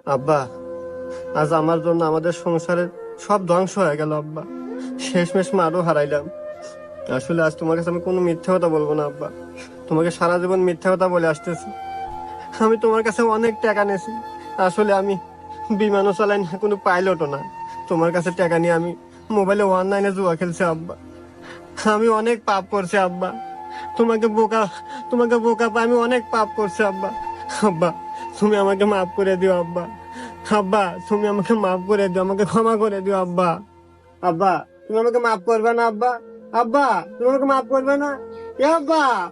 আব্বা, আজ আমার জন্য আমাদের সংসারের সব ধ্বংস হয়ে গেল আব্বা। শেষমেশ মারও হারাইলাম। আসলে আজ তোমার কাছে আমি কোনো মিথ্যা কথা বলবো না আব্বা। তোমাকে সারা জীবন মিথ্যা কথা বলে আসতেছি। আমি তোমার কাছে অনেক টাকা নিয়েছি। আসলে আমি বিমানও চালাই না, কোনো পাইলটও না। তোমার কাছে টাকা নিয়ে আমি মোবাইলে অনলাইনে জুয়া খেলছি আব্বা। আমি অনেক পাপ করছি আব্বা। তোমাকে বোকা তোমাকে বোকা পাই আমি অনেক পাপ করছি আব্বা। আব্বা, তুমি আমাকে মাফ করে দিও আব্বা। আব্বা, তুমি আমাকে মাফ করে দিও, আমাকে ক্ষমা করে দিও আব্বা। আব্বা, তুমি আমাকে মাফ করবে না আব্বা? আব্বা, তুমি আমাকে মাফ করবে না? এ আব্বা।